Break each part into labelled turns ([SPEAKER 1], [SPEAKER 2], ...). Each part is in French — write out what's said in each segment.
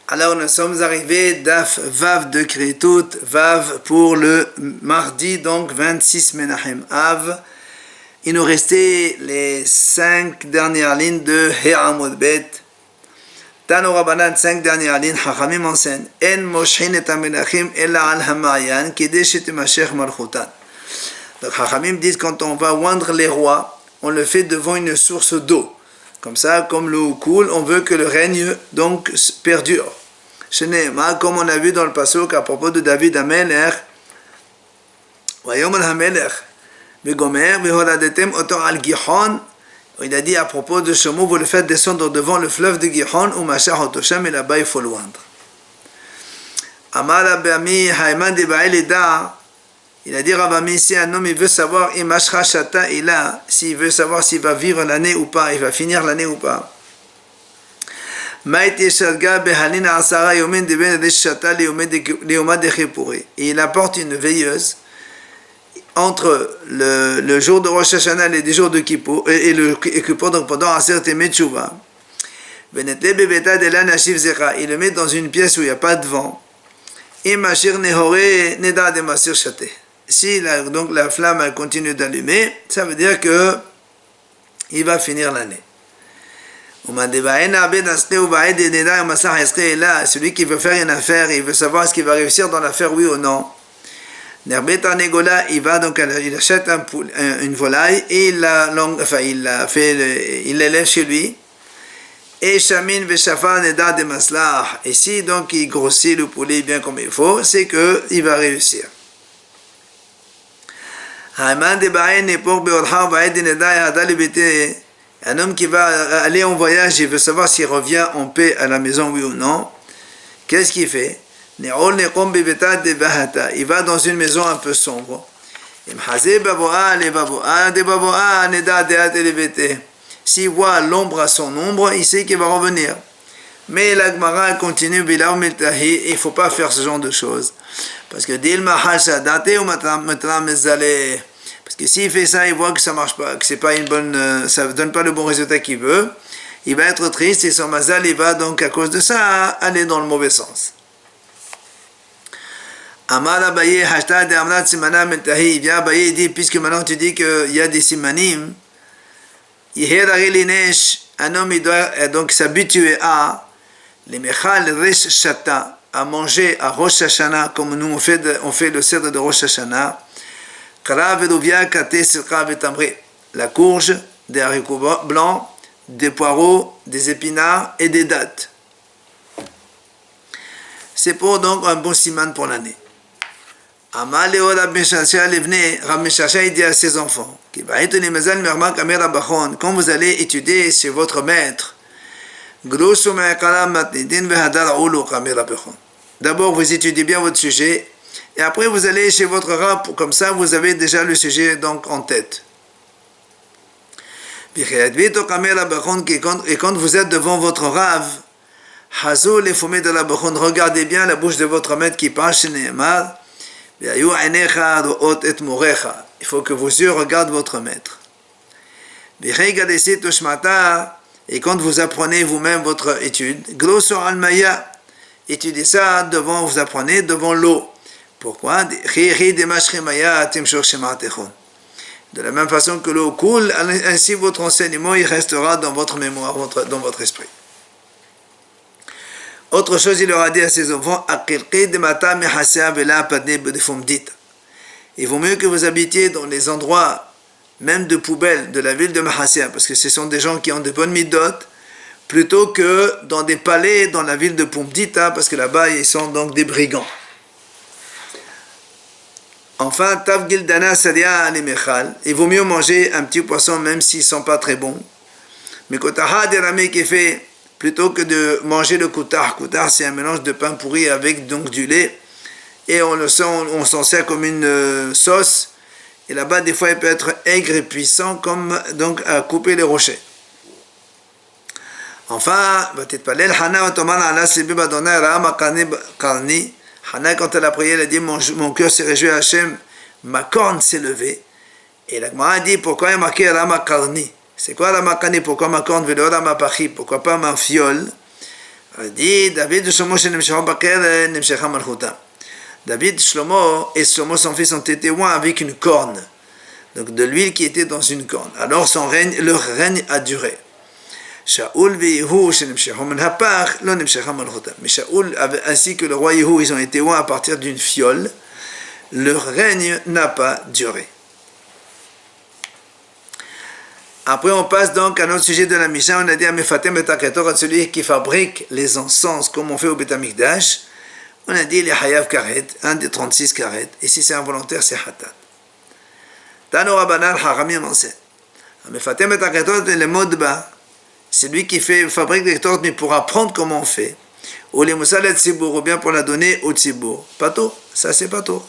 [SPEAKER 1] Alors nous sommes arrivés Daf Vav de Kritut, Vav pour le mardi, donc 26 Menachem Av. Il nous restait les 5 dernières lignes de He'amud Bet. Tano Rabbanan, 5 dernières lignes, Chachamim enseigne En moshin et amelachim ella al hamayan kidei shetimashech malchutan. Donc Chachamim disent quand on va oindre les rois, on le fait devant une source d'eau. Comme ça, comme l'eau coule, on veut que le règne donc perdure. Shenema, comme on a vu dans le pasuk à propos de David Amelech, Vayom al Hamelech, Vegomer, Veholadetem otor al Gihon, il a dit à propos de ce mot, vous le faites descendre devant le fleuve de Gihon, ou Mashach Otoshem, et là-bas il faut le oindre. Amar Abami Haïman de Baïleda, il a dit Rabami, si un homme il veut savoir, s'il veut savoir s'il va vivre l'année ou pas, il va finir l'année ou pas. Et il apporte une veilleuse entre le jour de Rosh Hashanah et les jours de Kippour, et donc pendant Aser Temei Teshuvah. Il le met dans une pièce où il n'y a pas de vent. Si donc la flamme elle continue d'allumer, ça veut dire que il va finir l'année. Celui qui veut faire une affaire, il veut savoir est-ce qu'il va réussir dans l'affaire, oui ou non. Il va donc, il achète une volaille et il l'élève chez lui. Et Shamin Veshafa Neda de Maslah. Et si donc il grossit le poulet bien comme il faut, c'est qu'il va réussir. Un homme qui va aller en voyage, il veut savoir s'il revient en paix à la maison, oui ou non. Qu'est-ce qu'il fait? Il va dans une maison un peu sombre. S'il voit l'ombre à son ombre, il sait qu'il va revenir. Mais la Gemara continue, il ne faut pas faire ce genre de choses. Parce que parce que s'il fait ça, il voit que ça marche pas, que c'est pas une bonne, ça donne pas le bon résultat qu'il veut, il va être triste et son mazal, il va donc à cause de ça aller dans le mauvais sens. Amar Abaye, hashtag de Amnat Simana Mentahi, il vient Abaye, il dit, puisque maintenant tu dis qu'il y a des simanim, un homme il doit donc s'habituer à les mechal resh shata, à manger à Rosh Hashanah, comme nous on fait le cèdre de Rosh Hashanah, la courge, des haricots blancs, des poireaux, des épinards et des dattes. C'est pour donc un bon siman pour l'année. Amaleo Rabbi Shasha dit à ses enfants, quand vous allez étudier chez votre maître, d'abord vous étudiez bien votre sujet, et après vous allez chez votre rab, comme ça vous avez déjà le sujet donc en tête. Et quand vous êtes devant votre rab, regardez bien la bouche de votre maître qui parle chez Nehemar. Il faut que vos yeux regardent votre maître. Et quand vous apprenez vous-même votre étude, étudiez ça devant, vous apprenez devant l'eau. Pourquoi? De la même façon que l'eau coule, ainsi votre enseignement il restera dans votre mémoire, dans votre esprit. Autre chose, il leur a dit à ses enfants, il vaut mieux que vous habitiez dans les endroits même de poubelles de la ville de Mahassia, parce que ce sont des gens qui ont de bonnes midot, plutôt que dans des palais dans la ville de Pumbdita, parce que là-bas ils sont donc des brigands. Enfin, Tav Gildana Sadia Alimechal, il vaut mieux manger un petit poisson même s'ils ne sont pas très bons. Mais Kotaha Derame qui fait, plutôt que de manger le koutar. Koutar, c'est un mélange de pain pourri avec donc du lait, et on s'en sert comme une sauce, et là-bas des fois il peut être aigre et puissant comme donc à couper les rochers. Enfin, Hana, quand elle a prié, elle a dit mon cœur s'est réjoui à Hachem, ma corne s'est levée. Et la Gemara a dit pourquoi il y a marqué Rama Karni? C'est quoi Rama Karni? Pourquoi ma corne veut le Rama Pachi? Pourquoi pas ma fiole? Il dit David Shlomo et Shlomo son fils ont été oints avec une corne, donc de l'huile qui était dans une corne. Alors leur règne a duré. Shaoul mais Shaoul ainsi que le roi Yehou, ils ont été oints à partir d'une fiole. Leur règne n'a pas duré. Après, on passe donc à notre sujet de la Mishnah. On a dit à Mefatem et Taketor, celui qui fabrique les encens, comme on fait au Beth Amikdash. On a dit les Hayav Karet, un des 36 Karet. Et si c'est involontaire, c'est Hatat. Tano Rabbanan Haramim enseigne. Mefatem et Taketor, le mot de bas. C'est lui qui fabrique les tortes, mais pour apprendre comment on fait. Ou les Moussal et Tzibour, ou bien pour la donner au Tzibour. Pato, ça c'est Pato.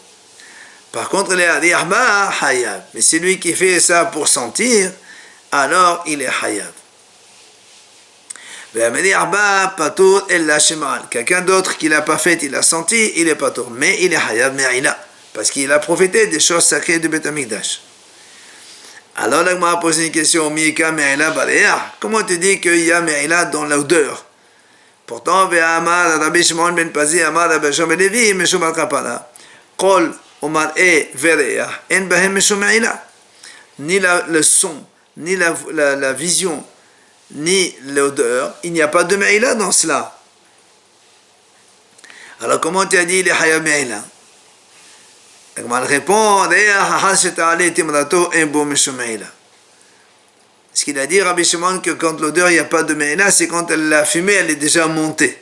[SPEAKER 1] Par contre, les Ahma Hayav. Mais c'est lui qui fait ça pour sentir. Alors il est Hayav. Quelqu'un d'autre qui l'a pas fait, il a senti, il est Patour. Mais il est Hayav Me'ila. Parce qu'il a profité des choses sacrées du Beth Amikdash. Alors là, moi, posé une question. Mika Me'ila Baléa. Comment tu dis qu'il y a Me'ila dans l'odeur? Pourtant, Ve'amar Rabbi Shimon ben Pazi, Amar Rabbi Shimon ben Levi, Meshum al-Kapala. Kol Omar e Ve'reah. En Bahem Meshum Me'ila. Ni le son, ni la vision, ni l'odeur, il n'y a pas de Me'ila dans cela. Alors comment tu as dit les Hayav Me'ila? On répond, ce qu'il a dit Rabbi Shimon que quand l'odeur il n'y a pas de Me'ila, c'est quand la fumée elle est déjà montée.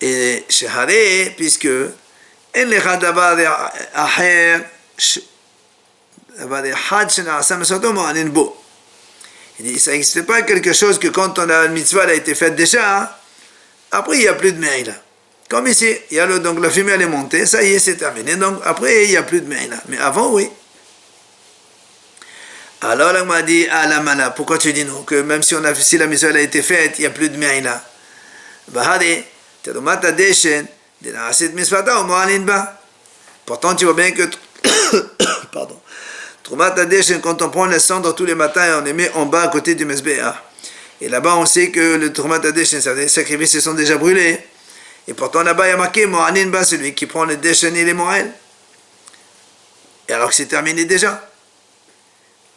[SPEAKER 1] Et chez Haré, puisque elle est Hadabar Aher, il dit, ça n'existe pas quelque chose que quand on a une mitzvah elle a été faite déjà, après il n'y a plus de Me'ila. Comme ici, il y a donc la fumée elle est montée, ça y est, c'est terminé, donc après il n'y a plus de Me'ila. Mais avant, oui. Alors là, on m'a dit, ah la mala, pourquoi tu dis non? Que même si la mitzvah elle a été faite, il n'y a plus de Me'ila. Pourtant, tu vois bien que pardon. Quand on prend les cendres tous les matins et on les met en bas à côté du Mesbéa. Et là-bas, on sait que le Trumat Adeshen, les sacrifices se sont déjà brûlés. Et pourtant, là-bas, il y a marqué Mo'anin Ba, celui qui prend les Deshen et les Mo'el. Et alors que c'est terminé déjà.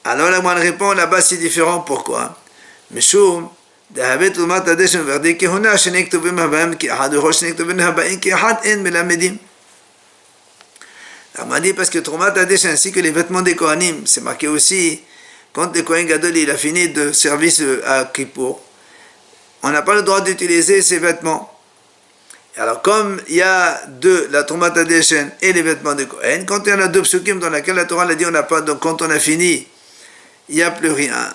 [SPEAKER 1] Alors là, moi, je réponds, là-bas, c'est différent. Pourquoi? Meshum, Dahavet Trumat Adeshen, Verdi Kehuna, Shenek Tovim Habam, Ki Ahad Rosh, Shenek Tovim Habaim, Ki Ahad En Melamedim. On m'a dit parce que Trumat Hadesh ainsi que les vêtements des Kohanim, c'est marqué aussi, quand le Kohen Gadol il a fini de service à Kippour, on n'a pas le droit d'utiliser ses vêtements. Alors comme il y a la Trumat Hadesh et les vêtements des Kohen, quand il y en a deux psukim dans laquelle la Torah a dit on n'a pas, donc quand on a fini, il n'y a plus rien.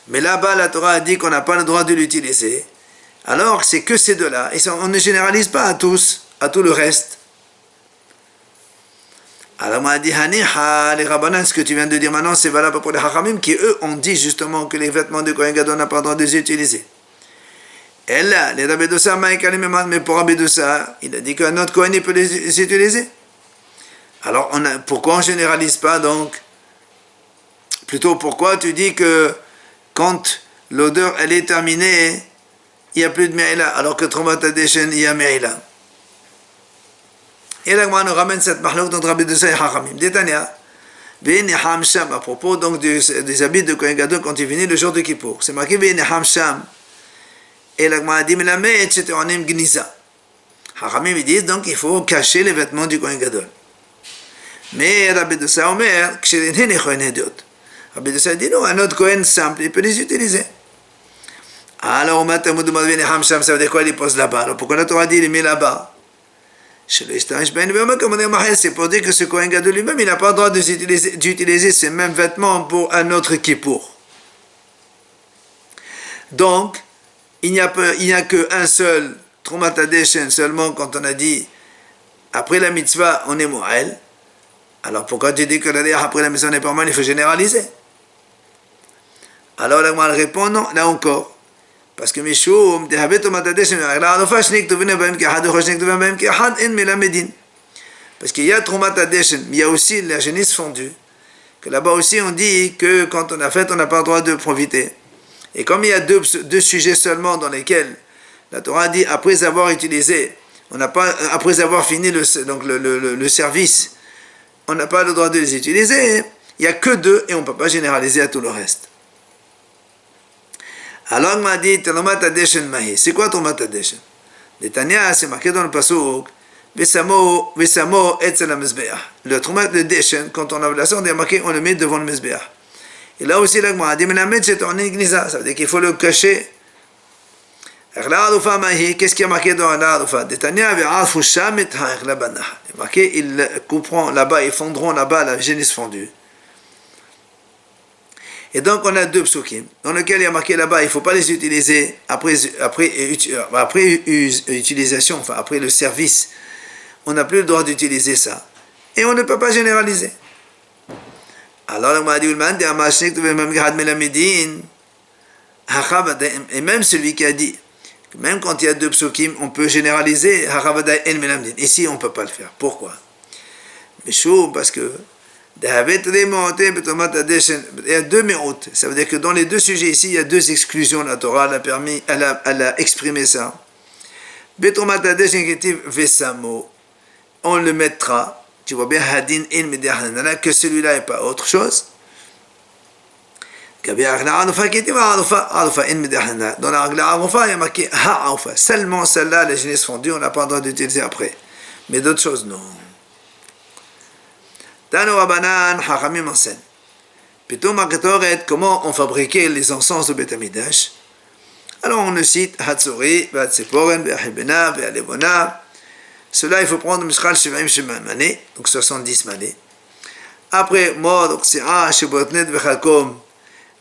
[SPEAKER 1] Mais là-bas la Torah a dit qu'on n'a pas le droit de l'utiliser. Alors c'est que ces deux-là, et on ne généralise pas à tous, à tout le reste. Alors, on a dit, Haniha, les Rabbanan, ce que tu viens de dire maintenant, c'est valable pour les Hachamim, qui eux ont dit justement que les vêtements de Kohen Gadol n'a pas le droit de les utiliser. Et là, les Rabbi Dossa, mais pour Rabbi Dossa, il a dit qu'un autre Kohen il peut les utiliser. Alors, pourquoi on ne généralise pas donc? Plutôt, pourquoi tu dis que quand l'odeur elle est terminée, il n'y a plus de Me'ila, alors que Trumat Hadeshen, il y a Me'ila? Et là, on nous ramène cette mahlouk dans Rabbi Dossa et Hachamim. Détania, Ve'neham Sham, à propos donc des habits de Kohen Gadol quand il venait le jour de Kippour. C'est marqué Ve'neham Sham. Et là, on a dit, mais la mèche, c'était en Gniza. Hachamim, ils disent donc il faut cacher les vêtements du Kohen Gadol. Mais Rabbi Dossa Omer, Ksherenene Kohen Hedot. Rabbi Dossa dit non, un autre Kohen simple, il peut les utiliser. Alors, on m'a demandé Ve'neham Sham, ça veut dire quoi, il pose là-bas. Alors, pourquoi la Torah dit, il les met là-bas? C'est pour dire que ce Kohen Gadol lui-même, il n'a pas le droit d'utiliser ces mêmes vêtements pour un autre Kippour. Donc, il n'y a qu'un seul Trumat Hadeshen seulement quand on a dit après la mitzvah, on est Mo'el. Alors pourquoi tu dis que après la mitzvah, on est pas mal, il faut généraliser? Alors là, moi, je réponds non, là encore. Parce que Mishum, parce qu'il y a Trumat Hadeshen, mais il y a aussi la génisse fondue. Que là-bas aussi on dit que quand on a fait, on n'a pas le droit de profiter. Et comme il y a deux sujets seulement dans lesquels la Torah dit après avoir utilisé, on n'a pas, après avoir fini le service, on n'a pas le droit de les utiliser, il n'y a que deux et on ne peut pas généraliser à tout le reste. Alors il m'a dit, c'est quoi ton matadeshen? Netanya, c'est marqué dans le pasuk, Vesamo etzel ha-mizbeach. Le trumat de deshen, quand on a la sorte, il y a marqué, on le met devant le mizbeach. Et là aussi, la Gemara dit, Menamed, c'est en igniza, ça veut dire qu'il faut le cacher. Qu'est-ce qui est marqué dans l'Arufa? Netanya, ve'afu sham et ha'echla banah. Il est marqué, ils couperont là-bas, ils fondront là-bas la génisse fondue. Et donc on a deux psukim dans lesquels il y a marqué là-bas, il ne faut pas les utiliser après utilisation, enfin après le service. On n'a plus le droit d'utiliser ça. Et on ne peut pas généraliser. Alors on m'a dit, et même celui qui a dit, même quand il y a deux psukim, on peut généraliser, ici on ne peut pas le faire. Pourquoi? Parce que il y a deux méroutes. Ça veut dire que dans les deux sujets ici, il y a deux exclusions. La Torah elle a exprimé ça. On le mettra. Tu vois bien, que celui-là et pas autre chose. Dans la Arufa, il y a marqué ha'arufa. Seulement celle-là, la génisse fondue, on n'a pas le droit d'utiliser après. Mais d'autres choses, non. Tano Rabanan, Hachamim enseigne. Plutôt Marketoret, comment on fabriquait les encens de Beth Amidash. Alors on le cite Hatzori, Vatseporen, Ve'ahibena, Ve'alevona. Cela, il faut prendre Mishral Shivaim Shemamane, donc 70 manées. Après, Mod, Oksea, Shebotnet, Vechalkom.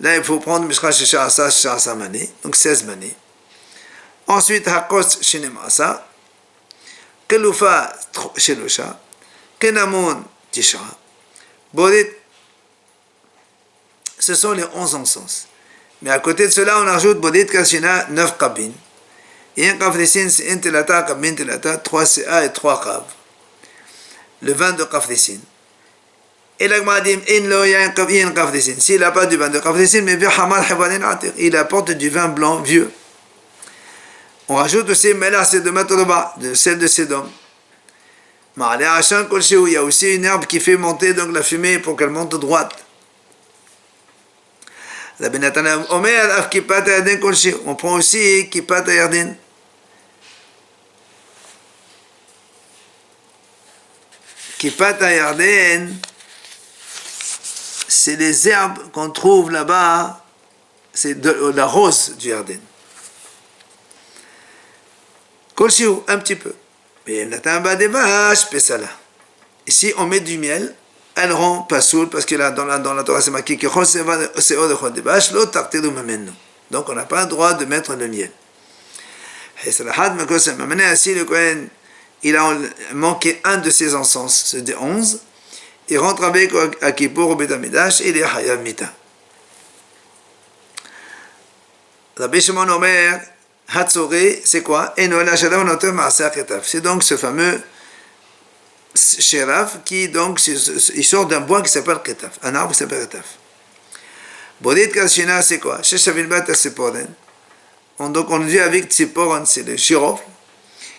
[SPEAKER 1] Là, il faut prendre Mishral Shesha'asa, Shesha'asa manées, donc 16 manées. Ensuite, Hakos Shinemasa. Kelufa Shelosha. Kenamon. Bodit, ce sont les 11 encens. Mais à côté de cela, on ajoute Bodit Kashina, 9 kabines. Et un kafrisin, c'est un telata, kabin telata, 3 CA et 3 kav. Le vin de kafrisin. Et l'agmadim, il y a un kafrisin. S'il n'a pas du vin de kafrisin, mais il apporte du vin blanc vieux. On rajoute aussi Melah, c'est de Matoloba, de celle de Sédom. Il y a aussi une herbe qui fait monter donc la fumée pour qu'elle monte droite. On prend aussi Kippat Ayardin. Kippat Ayardin, c'est les herbes qu'on trouve là-bas, c'est de la rose du Yarden. Kolshiou, un petit peu. Ici, on met du miel, elle rend pas saoul, parce que là, dans la Torah, c'est marqué que donc, on n'a pas le droit de mettre le miel. Ainsi, le Kohen, il a manqué un de ses encens, c'est des 11, il rentre avec à Kippour au Beth Amidash et il est Hayav Mita. Rabbi Shimon Omer, Hatzoré, c'est quoi? C'est donc ce fameux shéraf qui donc il sort d'un bois qui s'appelle ketaf, un arbre qui s'appelle ketaf. Bodit Kashina, c'est quoi? Donc on dit avec Tziporan, c'est le girofle,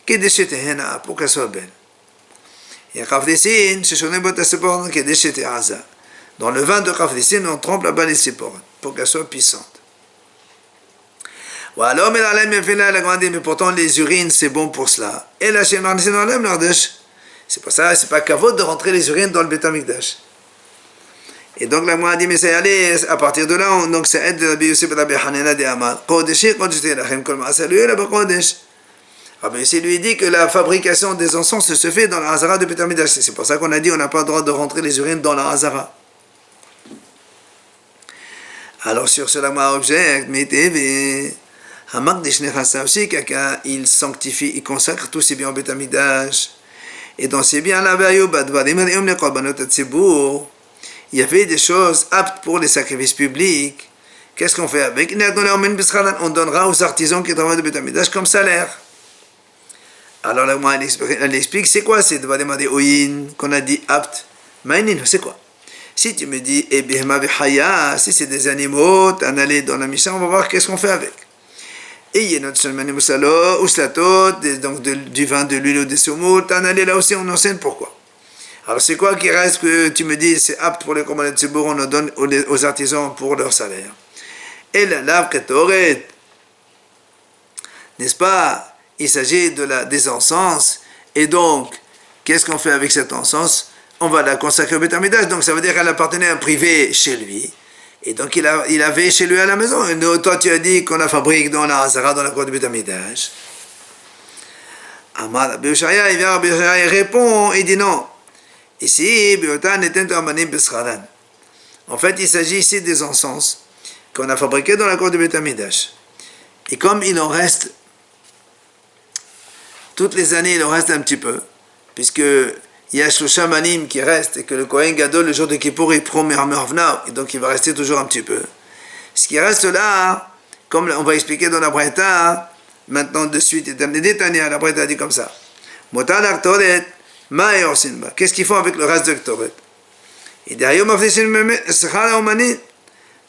[SPEAKER 1] qui est déchété pour qu'elle soit belle. Et Kafdessin, c'est son ébot Tziporan qui est déchété Aza. Dans le vin de Kafdessin, on trempe là-bas les Tziporan pour qu'elle soit puissante. Mais pourtant les urines c'est bon pour cela. Et la c'est pas ça, c'est pas kavod de rentrer les urines dans le Beth Amikdash. Et donc la Gemara dit mais c'est allé à partir de là donc c'est aide de Rabbi Yosef Rabbi Hanina de Amar. Kodeshi Kodeshi lachem kol ma'aseh lui là-bas Kodesh. Rabbi Yosef lui dit que la fabrication des encens se fait dans la Hazara de Beth Amikdash. C'est pour ça qu'on a dit on n'a pas le droit de rentrer les urines dans la Hazara. Alors sur cela Gemara objecte mais TV Hamak Deshnechasa aussi, quelqu'un, il sanctifie, il consacre tous ses biens au Beth Amikdash. Et dans ces biens-là, il y avait des choses aptes pour les sacrifices publics. Qu'est-ce qu'on fait avec? On donnera aux artisans qui travaillent au Beth Amikdash comme salaire. Alors là, elle explique, c'est quoi ces Dvarim Oyin qu'on a dit aptes? Maïnin, c'est quoi? Si tu me dis, eh bien, si c'est des animaux, t'en allais dans la Mishnah, on va voir qu'est-ce qu'on fait avec. Et il y a notre Shalmani Moussalo, ou Slatot, donc du vin, de l'huile ou des semoule, t'en allais là aussi, on enseigne pourquoi. Alors c'est quoi qui reste que tu me dis, c'est apte pour les commandants de Tzibour, on le donne aux artisans pour leur salaire. Et la lave ketoret, n'est-ce pas? Il s'agit des encens, et donc, qu'est-ce qu'on fait avec cet encens? On va la consacrer au Beth Amikdash, donc ça veut dire qu'elle appartenait à un privé chez lui, et donc il avait chez lui à la maison. Et nous, toi tu as dit qu'on la fabrique dans la Hazara, dans la cour du Beth Amikdash. Amar Rabbi Yoshaya, il vient Rabbi Yoshaya, il répond, il dit non. Ici, en fait, il s'agit ici des encens qu'on a fabriqués dans la cour du Beth Amikdash. Et comme il en reste, toutes les années, il en reste un petit peu, puisque il y a Shloshah Manim qui reste, et que le Kohen Gadol, le jour de Kippour, il prend Mervna, et donc il va rester toujours un petit peu. Ce qui reste là, comme on va expliquer dans la Breta, maintenant de suite, la Breta dit comme ça. Qu'est-ce qu'ils font avec le reste de Ktoret? Et derrière,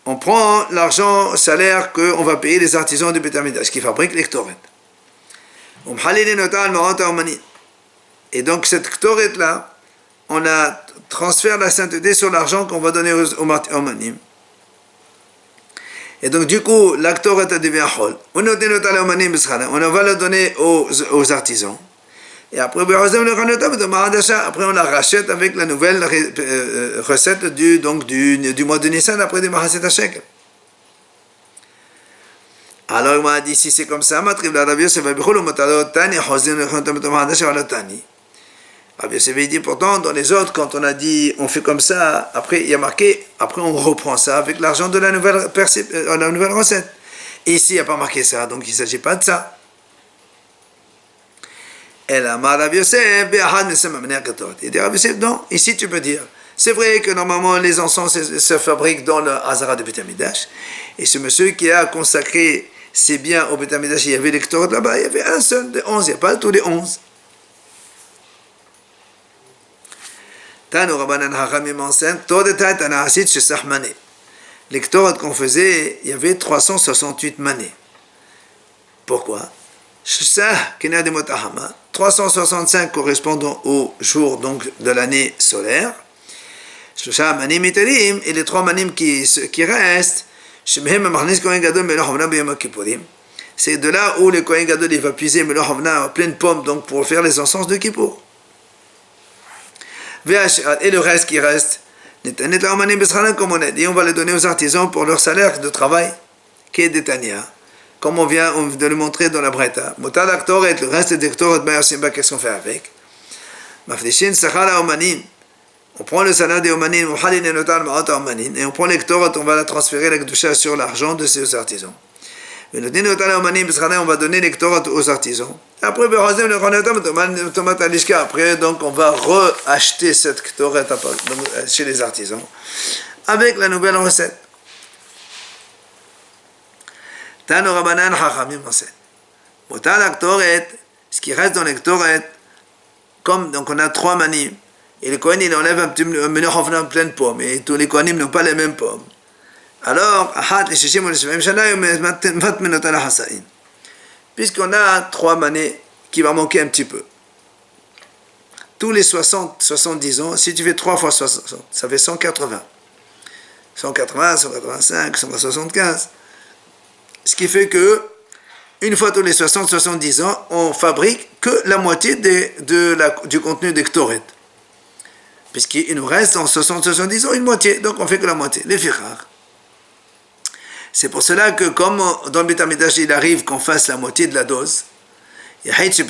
[SPEAKER 1] on prend l'argent, salaire qu'on va payer les artisans du Beth Amikdash qui fabriquent les Ktoret. Et donc cette Ktoret là, on a transfère la sainteté sur l'argent qu'on va donner aux manim. Et donc du coup, la Ktoret devient Hol. On va le donner aux artisans. Et après, après on la rachète avec la nouvelle recette du mois de Nissan après des Mahaset Hashek. Alors il m'a dit, si c'est comme ça, Rabbi Yosef dit, pourtant, dans les autres, quand on a dit, on fait comme ça, après, il y a marqué, après on reprend ça avec l'argent de la nouvelle recette. Et ici, il n'y a pas marqué ça, donc il ne s'agit pas de ça. Et là, Rabbi Yosef, il dit, Rabbi Yosef, non, ici tu peux dire, c'est vrai que normalement les encens se fabriquent dans le Hazara de Beth Amikdash, et ce monsieur qui a consacré ses biens au Beth Amikdash, il y avait les Ktoret là-bas, il y avait un seul de 11, il n'y a pas tous les 11. Tano Rabbanan Hachamim enseigne, les Ktoret qu'on faisait, il y avait 368 manées. Pourquoi? 365 correspondant au jour donc de l'année solaire. Et les 3 manim qui restent, c'est de là où le Kohen Gadol il va puiser Melech Havna en pleine pomme donc pour faire les encens de Kippour. Et le reste qui reste, comme on a dit, on va le donner aux artisans pour leur salaire de travail, qui est d'Etania. Comme on vient de le montrer dans la Breta. Le reste des Ktoret, qu'est-ce qu'on fait avec? On prend le salaire des Omanim, et on prend les Ktoret, on va la transférer la Kedusha sur l'argent de ces artisans. On va donner les Ktoret aux artisans. Après, après, donc on va re-acheter cette Ktoret chez les artisans avec la nouvelle recette. Tano Rabbanan Chachamim enseigne. Ce qui reste dans les Ktoret, comme donc on a 3 manim, et le Kohen il enlève un petit Melech Havna plein de pommes, et tous les Kohanim n'ont pas les mêmes pommes. Alors, puisqu'on a 3 manées qui va manquer un petit peu. Tous les 70 ans, si tu fais 3 fois 60, ça fait 180. 180, 185, 175. Ce qui fait que, une fois tous les 70 ans, on fabrique que la moitié du contenu des Ktoret. Puisqu'il nous reste en 70 ans une moitié, donc on fait que la moitié, les fichar. C'est pour cela que comme dans le Beth Amikdash, il arrive qu'on fasse la moitié de la dose, Rabbi Shimon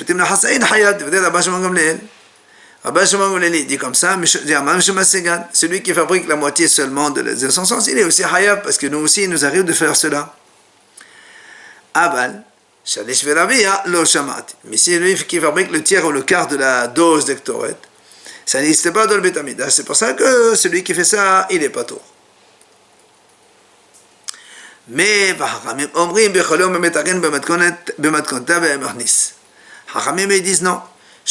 [SPEAKER 1] Gamliel dit comme ça, celui qui fabrique la moitié seulement des encens, il est aussi hayab, parce que nous aussi, il nous arrive de faire cela. Aval, mais si lui qui fabrique le tiers ou le quart de la dose de Ktoret, ça n'existe pas dans le Beth Amikdash. C'est pour ça que celui qui fait ça, il n'est pas tôt. Mais Hachamim ils disent non.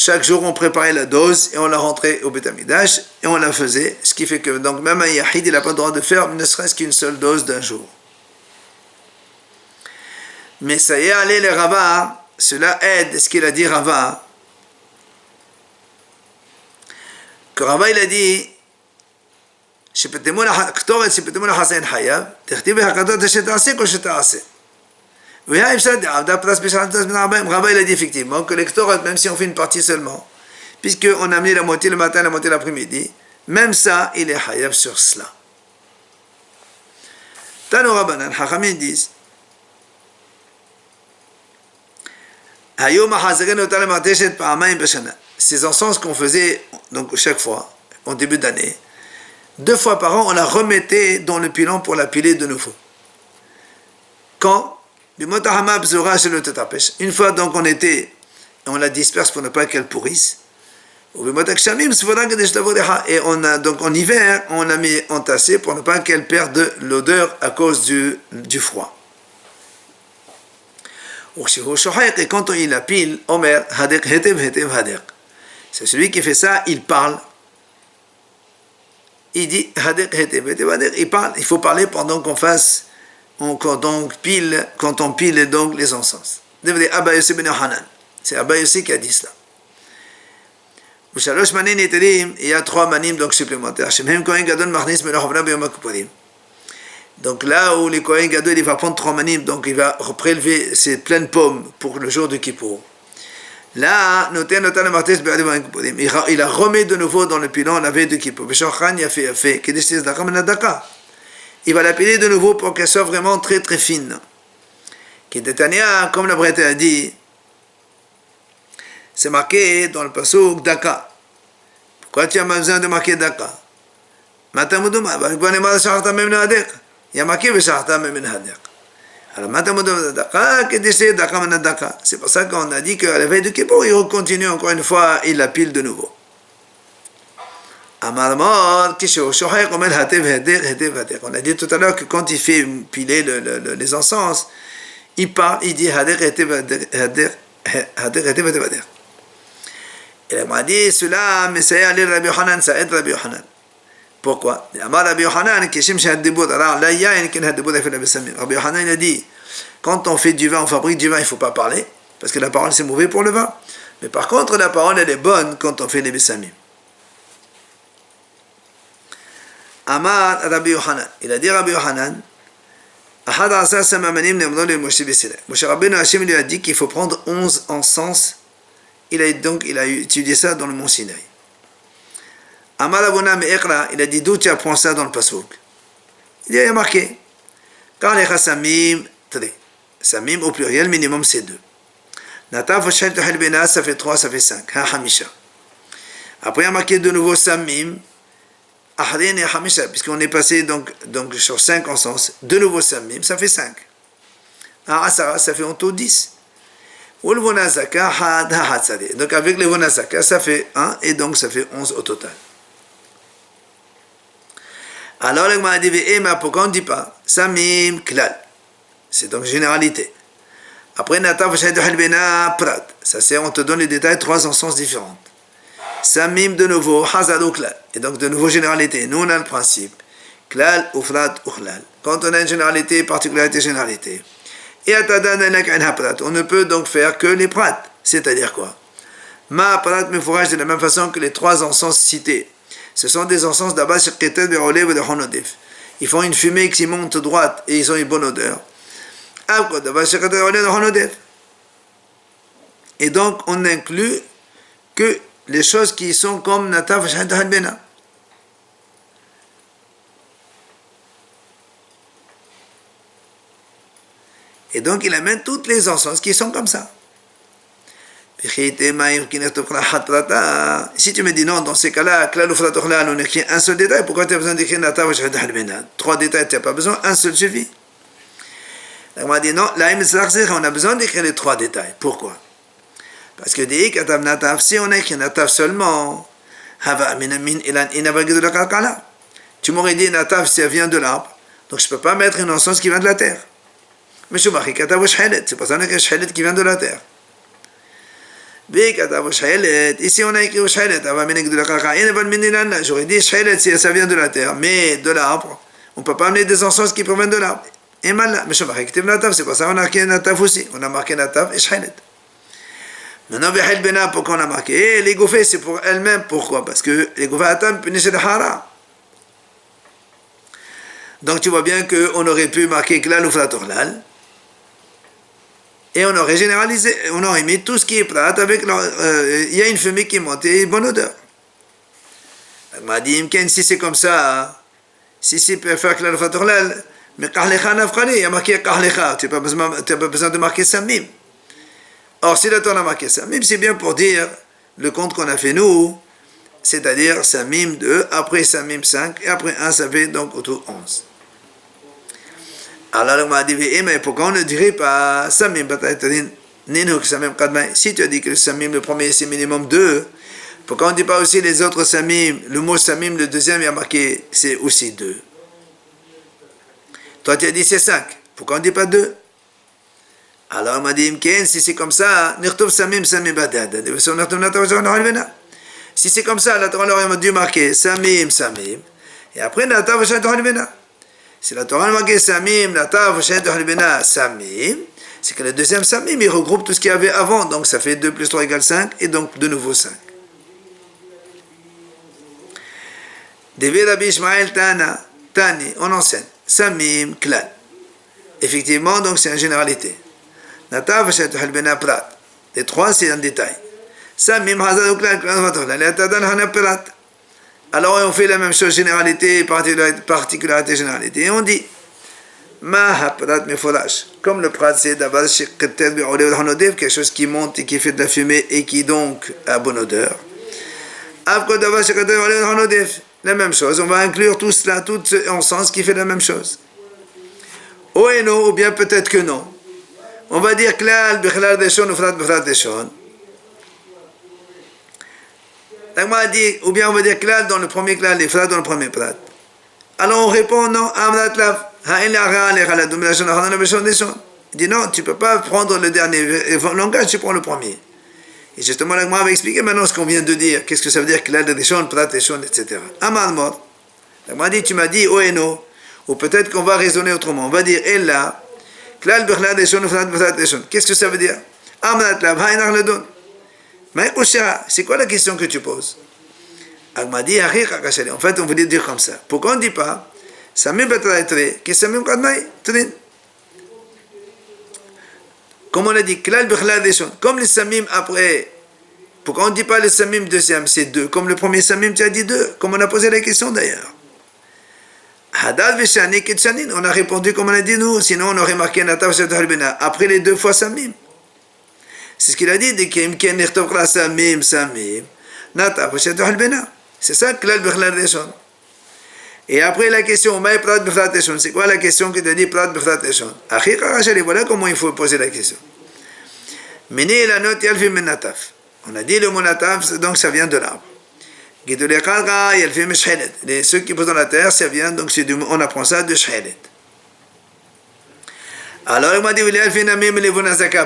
[SPEAKER 1] chaque jour on préparait la dose et on la rentrait au Beth Amikdash et on la faisait, ce qui fait que donc même un Yahid il n'a pas le droit de faire ne serait-ce qu'une seule dose d'un jour. Mais ça y est, allez les Rava, cela aide ce qu'il a dit Rava. Que Rava il a dit שפתמו לכתובת שפתמו לחסן חייב, תכתיב בהקדות שתעשה כל שתעשה. והיה אפשר עבדה פרס בשעת מן הרבים. Rava il a dit effectivement que l'électorat, même si on fait une partie seulement, puisqu'on a mis la moitié le matin, la moitié l'après-midi, même ça, il est hayav sur cela. Tano Rabbanan, Chachamim disent ces encens qu'on faisait donc chaque fois, en début d'année, 2 fois par an, on la remettait dans le pilon pour la piler de nouveau. Quand une fois donc on la disperse pour ne pas qu'elle pourrisse. Et on a donc en hiver, on la met entassée pour ne pas qu'elle perde l'odeur à cause du froid. Et quand il la pile, Omer, c'est celui qui fait ça, il parle. Il dit, il parle, il faut parler pendant qu'on fasse, quand on pile donc les encens. C'est Abba Yossi qui a dit cela. Il y a 3 manim donc supplémentaires. Donc là où les Kohen Gadol il va prendre 3 manim, donc il va prélever ses pleines pommes pour le jour de Kippour. Là, il la remet de nouveau dans le pilon la veille de Kippour. Il va la piler de nouveau pour qu'elle soit vraiment très très fine. Comme la Brette a dit, c'est marqué dans le pasuk Daka. Pourquoi tu as besoin de marquer Daka? Il y a marqué alors, c'est pour ça qu'on a dit qu'à la veille de Kippour, il continue encore une fois, il la pile de nouveau. On a dit tout à l'heure que quand il fait piler les encens, il parle, il dit et elle m'a dit cela, mais ça aide Rabbi Yochanan, ça aide Rabbi Yochanan. Pourquoi? Rabbi Yochanan a dit, quand on fait du vin, on fabrique du vin, il ne faut pas parler, parce que la parole c'est mauvais pour le vin. Mais par contre, la parole elle est bonne quand on fait les bessamim. Amar Rabbi Yochanan, il a dit Rabbi Yochanan, Moshe Rabbeinu Hashem lui a dit qu'il faut prendre 11 encens. Il a étudié ça dans le mont Sinaï. Amar Abuna Me'ekra, il a dit d'où tu apprends ça dans le pasuk? Il y a marqué car les samim, samim au pluriel minimum c'est 2. Nataf Shel Tahel Bena, ça fait 3, ça fait 5. Ha Hamisha. Après il y a marqué de nouveau samim, Ahrin et Hamisha, puisqu'on est passé donc sur 5 encens, de nouveau samim, ça fait 5. Ah Asara, ça fait en tout 10. Donc avec les Vonazaka, ça fait 1 et donc ça fait 11 au total. Alors le Gemara dit pourquoi on ne dit pas Samim Klal? C'est donc généralité. Après Nataf Shadhal Bena Prat. Ça c'est on te donne les détails 3 encens différents. Samim de nouveau Hazal ou Klal. Et donc de nouveau généralité. Nous on a le principe Klal Ufrat Ukhlal. Quand on a une généralité, particularité, généralité. Et on ne peut donc faire que les prates. C'est-à-dire quoi? Ma prat me fourrage de la même façon que les 3 encens cités. Ce sont des encens d'abord sur Ketel, Berolev et de Honodef. Ils font une fumée qui monte droite et ils ont une bonne odeur. Et donc on n'inclut que les choses qui sont comme Nataf Shahad Halbena. Et donc il amène toutes les encens qui sont comme ça. Si tu me dis non, dans ces cas-là, on écrit un seul détail, pourquoi tu as besoin d'écrire Natav Shahad Halbena? 3 détails, tu n'as pas besoin, un seul suffit. On m'a dit non, là on a besoin d'écrire les 3 détails. Pourquoi? Parce que si on écrit Natav seulement, tu m'aurais dit Natav, ça vient de l'arbre, donc je ne peux pas mettre une encens qui vient de la terre. Mais c'est pour ça qu'on a écrit Shhelet qui vient de la terre. Ici on a écrit Shhelet, j'aurais dit Shhelet si ça vient de la terre, mais de l'arbre, on ne peut pas amener des encens qui proviennent de l'arbre. Et mal, mais c'est pour ça qu'on a marqué Nataf aussi, on a marqué Nataf et Shhelet. Maintenant, Behel Bena, pourquoi on a marqué? Et les goufets, c'est pour elles-mêmes, pourquoi? Parce que les goufets Atam punissaient de Hara. Donc tu vois bien qu'on aurait pu marquer Klal ou Flatorlal. Et on aurait généralisé, on aurait mis tout ce qui est plate avec il y a une fumée qui monte et une bonne odeur. Elle m'a dit, si c'est comme ça, si peut faire Klal ou Flatorlal, mais Kahlecha Nafkhali, il y a marqué Kahlecha, tu n'as pas besoin de marquer Samim. Or, si la Torah a marqué Samim, c'est bien pour dire le compte qu'on a fait nous, c'est-à-dire Samim 2, après Samim 5, et après 1, ça fait donc autour 11. Alors, on m'a dit, mais pourquoi on ne dirait pas Samim Samim Kadmai? Si tu as dit que le Samim, le premier, c'est minimum 2, pourquoi on ne dit pas aussi les autres Samim? Le mot Samim, le deuxième, il y a marqué, c'est aussi 2. Toi, tu as dit c'est 5. Pourquoi on ne dit pas 2? Alors, on m'a dit, si c'est comme ça, si c'est comme ça, la Torah aurait dû marquer Samim, et après, Natav Vashat Halbena. Si la Torah a marqué Samim, Natav Vashat Halbena, Samim, c'est que le deuxième Samim, il regroupe tout ce qu'il y avait avant, donc ça fait 2 plus 3 égale 5, et donc de nouveau 5. Devi Rabbi Ishmael Tani, on enseigne, Samim, Klal. Effectivement, donc c'est une généralité. Natav Vashat Halbena Prat. Les trois, c'est un détail. Samim, Hazad, Klal, Prat. Alors on fait la même chose, généralité, particularité, généralité. Et on dit, Ma Prat Meforash. Comme le Prat, c'est d'abord quelque chose qui monte et qui fait de la fumée et qui donc a bonne odeur. La même chose, on va inclure tout cela, tout en sens qui fait la même chose. Ou bien peut-être que non. On va dire Klal, Bichlal Deshon, ou Frat Bichlal Deshon. Ou bien on va dire Klal dans le premier Klal, et Frat dans le premier Prat. Alors on répond non, Amrat Lav, Ha'en L'Ara, L'Echala, Domination, L'Achana, L'Abeshon, Deshon. Il dit non, tu ne peux pas prendre le dernier langage, tu prends le premier. Et justement, l'Agma va expliquer maintenant ce qu'on vient de dire. Qu'est-ce que ça veut dire Klal Deshon, Prat Deshon, etc. Amad Mor. L'Agma dit, tu m'as dit Oeno. Ou peut-être qu'on va raisonner autrement. On va dire Ella. Qu'est-ce que ça veut dire? C'est quoi la question que tu poses? En fait, on voulait dire comme ça. Pourquoi on ne dit pas comme on a dit, comme les samim après, pourquoi on ne dit pas le samim deuxième, c'est 2? Comme le premier samim, tu as dit 2, comme on a posé la question d'ailleurs. Hadad Veshani Ketchanin, on a répondu comme on a dit nous, sinon on aurait marqué Natav Vashat Halbena après les 2 fois Samim. C'est ce qu'il a dit, de Kim Ken Nechtovra Samim, Natav Vashat Halbena. C'est ça, Klal Bichlal Deshon. Et après la question, Maï Prat Bichlal Deshon, c'est quoi la question que tu as dit Prat Bichlal Deshon? Achik Arachali, voilà comment il faut poser la question. Mene la note Yalfim Nataf. On a dit le mot Nataf, donc ça vient de l'arbre. Ceux qui posent dans la terre, ça vient, donc on apprend ça de Shhelet. Alors il m'a dit,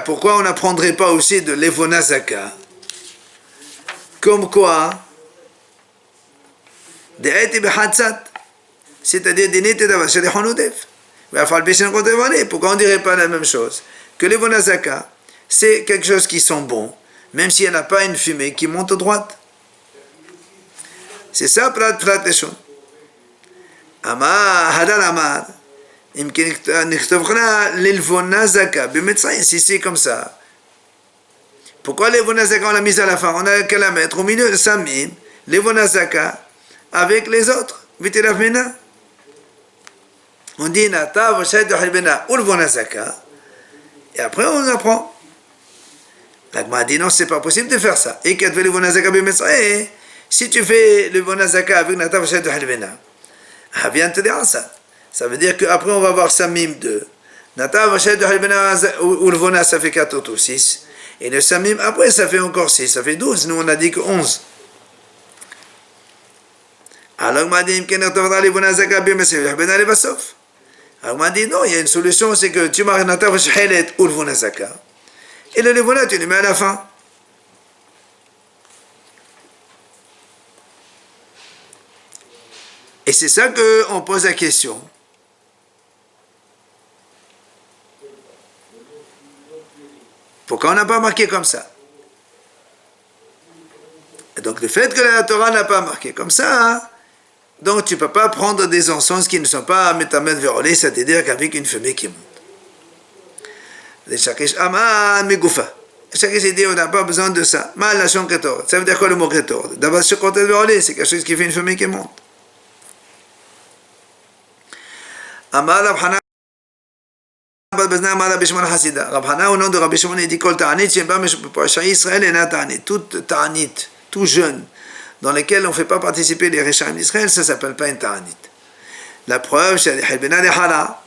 [SPEAKER 1] pourquoi on n'apprendrait pas aussi de l'Evonazaka? Comme quoi, c'est-à-dire des Nete Davashe de Hanodef. Pourquoi on ne dirait pas la même chose? Que l'Evonazaka, c'est quelque chose qui sent bon, même s'il n'y a pas une fumée qui monte à droite. C'est ça, Prat Deshon. Amar, Hadal Amar, si c'est comme ça. Pourquoi l'Evonazaka on l'a mis à la fin? On a qu'à la mettre au milieu de Samim, l'Evonazaka, avec les autres. On dit Natav Vashat Halbena ou l'Evonazaka, et après on apprend. L'Agma dit non, c'est pas possible de faire ça. Et qu'elle fait l'Evonazaka Bimetzraé. Si tu fais le Bonazaka avec Natav Vashat Halbena, viens te dire ça. Ça veut dire qu'après on va voir Samim 2. Natav Vashat Halbena ou le Vona ça fait 4 ou 6. Et le Samim après ça fait encore 6, ça fait 12. Nous on a dit que 11. Alors on m'a dit on m'a dit non, il y a une solution, c'est que tu marques Natav Vashat ou le Bonazaka. Et le Vona tu le mets à la fin. c'est ça qu'on pose la question. Pourquoi on n'a pas marqué comme ça? Et donc le fait que la Torah n'a pas marqué comme ça, hein, donc tu ne peux pas prendre des encens qui ne sont pas métamètres vérolés, c'est-à-dire qu'avec une fumée qui monte. Les shakish aman migoufa. Shakish dit on n'a pas besoin de ça. Mal la chon ketor. Ça veut dire quoi le mot ketor? D'abord ce côté vérolé, c'est quelque chose qui fait une fumée qui monte. Amar Rabhana Rabhana au nom de Rabbi Shimon il dit kol ta'anit shem ba Shai Israël et na ta'anit. Toute ta'anit, tout jeune, dans lesquels on ne fait pas participer les Réchaim d'Israël, ça ne s'appelle pas une ta'anit. La preuve, c'est la hilbena de hala.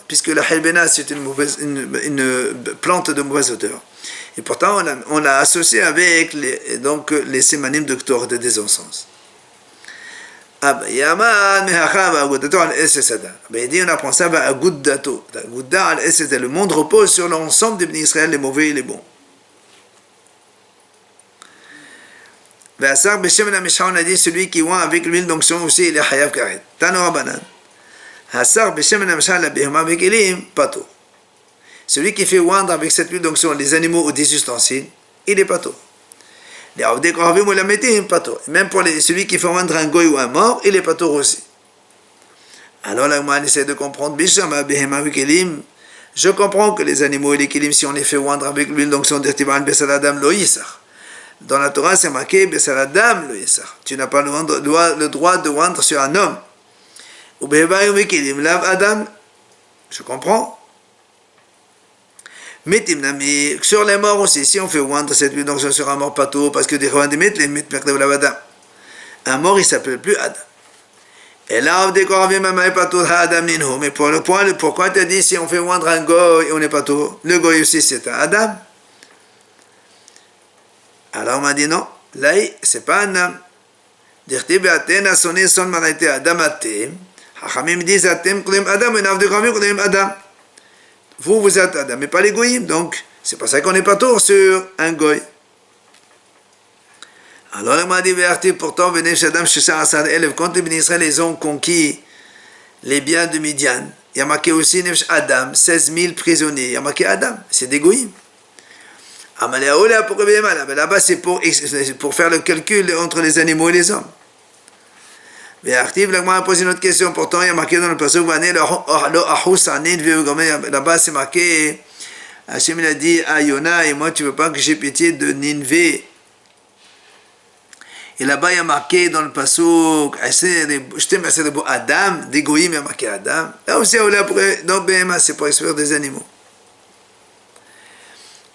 [SPEAKER 1] Puisque la hilbena, c'est une plante de mauvaise odeur. Et pourtant, on l'a associé avec les sémanim de Ktor, des encens. Yaman mehacha va'agudato al esesada. Il dit on apprend ça va'agudato. Aguda al esesada. Le monde repose sur l'ensemble des bénis Israël, les mauvais et les bons. Ve'asar b'shem ha'misha, on a dit celui qui oint avec l'huile d'onction aussi il est hayav karet. Tano rabanan. Asar b'shem ha'misha la behema v'kelim pato. Celui qui fait oindre avec cette huile d'onction les animaux ou des ustensiles, il est pato. Même pour celui qui fait oindre un goy ou un mort, il est pato aussi. Alors là, on essaie de comprendre. Je comprends que les animaux et les kilim, si on les fait oindre avec l'huile d'onction d'Irtiban Besaladam lo yisar. Dans la Torah, c'est marqué Besaladam lo yisar. Tu n'as pas le droit de oindre sur un homme. Ou lav Adam. Je comprends. Mais sur les morts aussi, si on fait oindre cette huile d'onction sur un mort pato, parce que des fois, un mort il s'appelle plus Adam. Et là, mais pour le point, pourquoi tu as dit si on fait oindre un goy, on n'est pato? Le goy aussi c'est un Adam. Alors on m'a dit non, là c'est pas un âme. Dirti be'atena sonné son manaïté Adam atem. Hachamim disent atem klim Adam, et nav de kramim klim Adam. Vous êtes Adam, mais pas les goyim, donc c'est pas ça qu'on n'est pas tôt sur un goy. Alors il m'a dit, pourtant, quand les bénis Israël les ont conquis les biens de Midian, il y a marqué aussi Adam, 16 000 prisonniers, il y a marqué Adam, c'est des goyim. Là-bas c'est pour faire le calcul entre les animaux et les hommes. Là-bas c'est marqué, Hachem a dit à Yona, et moi tu veux pas que j'ai pitié de Ninvé. Et là-bas il y a marqué dans le passouk, Adam, des goïms, il y a marqué Adam. Là aussi c'est pour exprimer des animaux.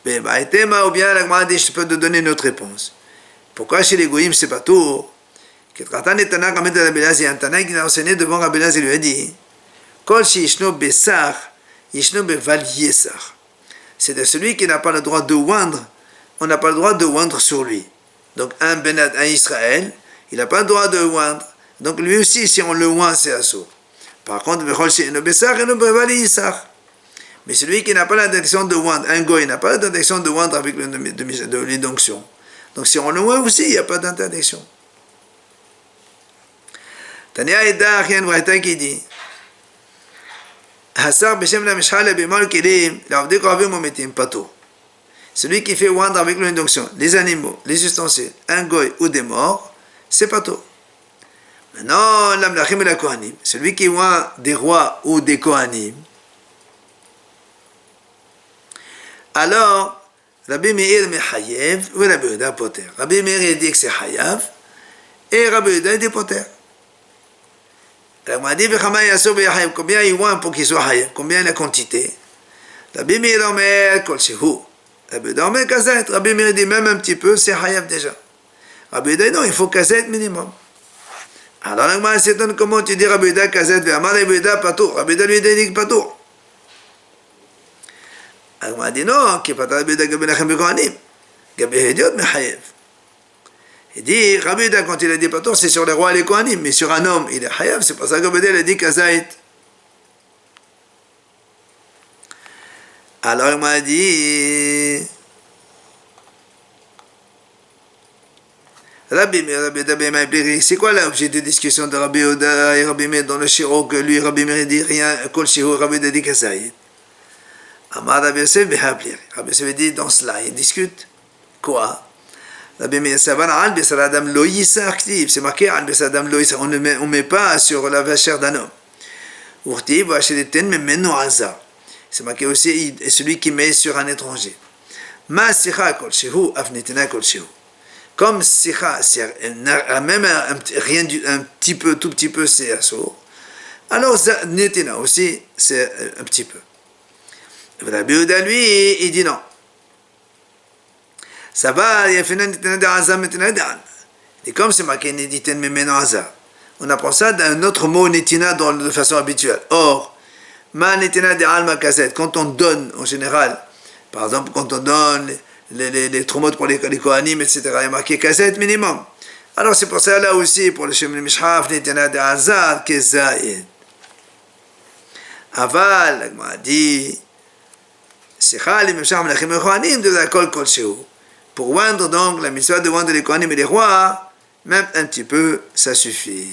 [SPEAKER 1] Ou bien la dit, je peux te donner une autre réponse. Pourquoi chez les goïms c'est pas tout? Il y a un Tana qui a enseigné devant Rabbi Elazar, il lui a dit c'est de celui qui n'a pas le droit de oindre, on n'a pas le droit de oindre sur lui. Donc un Israël, il n'a pas le droit de oindre. Donc lui aussi, si on le oint, c'est assourd. Par contre, mais celui qui n'a pas l'interdiction de oindre, un goy n'a pas l'interdiction de oindre avec l'huile d'onction. Donc si on le oint aussi, il n'y a pas d'interdiction. Tania Eda, rien de qui dit Hasar Beshem la Mishal Bimal Kelim, l'Avde Kravim Ometim Pato. Celui qui fait oindre avec l'huile d'onction les animaux, les ustensiles, un goy ou des morts, c'est pato. Maintenant, l'Amlachim et la Kohanim, celui qui oint des rois ou des Kohanim, alors, Rabbi Meir Mechayev ou Rabbi Yehuda Poter. Rabbi Meir dit que c'est Hayav et Rabbi Yehuda dit Poter. Combien il oint pour qu'il soit Hayav? Combien la quantité? Rabbi Meir Omer Kol Shehu. Rabbi Yehuda Omer Kazet. Rabbi Meir dit même un petit peu, c'est Hayav déjà. Rabbi Yehuda non, il faut Kazet minimum. Alors, la s'étonne comment tu dis Rabbi Yehuda Kazet, Ve'amar Rabbi Yehuda Patur. Rabbi Yehuda lui dit Patur. Alors, on a dit non, qui n'est pas Rabbi Yehuda Gabi Lachem Bekohanim. Gabi Hediot Mechayev. Il dit, Rabbi Yehuda, quand il a dit Patur, c'est sur les rois et les Kohanim, mais sur un homme, il est Hayav, c'est pour ça que Rabbi Yehuda a dit Kazait. Alors, il m'a dit, C'est quoi l'objet de discussion de Rabbi Oda et Rabbi Meir dans le Shiro que lui, Rabbi Meir dit rien, Kol Shiro, Rabbi Oda dit Kazaïd. Amar Rabbi Yosef Behaplir. Rabbi Yosef dit dans cela, il discute. Quoi? Rabbi Meir Savan Al Besar Adam Lo Yisa active. C'est marqué Al Besar Adam Lo Yisa. On ne met pas sur la chair d'un homme. Urti, Vachedeten, mais Meno Hazar. C'est marqué aussi celui qui met sur un étranger. Ma Sicha Kol Shehu, Afnetena Kol Shehu. Comme Sicha, même un petit peu, tout petit peu, c'est assourd. Alors, Netena aussi, c'est un petit peu. Rabbi Yehuda, lui, il dit non. Ça va, il y a fait Netena de Hazar, Netena d'Al. Et comme c'est marqué Netena, mais maintenant Hazar. On apprend ça d'un autre mot, Netina, de façon habituelle. Or, Ma Netina de Alma Kazet, quand on donne, en général, par exemple, quand on donne les tromotes pour les Kohanim, etc., il y a marqué Kazet minimum. Alors c'est pour ça, là aussi, pour le Shem Mishhaf, Netina de Hazar, Kezaïd. Aval, la Gemara dit, Sicha, les Mishhaf, les Kohanim, de la Kol Kol Shehu. Pour oindre donc la mitzvah de oindre les Kohanim et les rois, même un petit peu, ça suffit.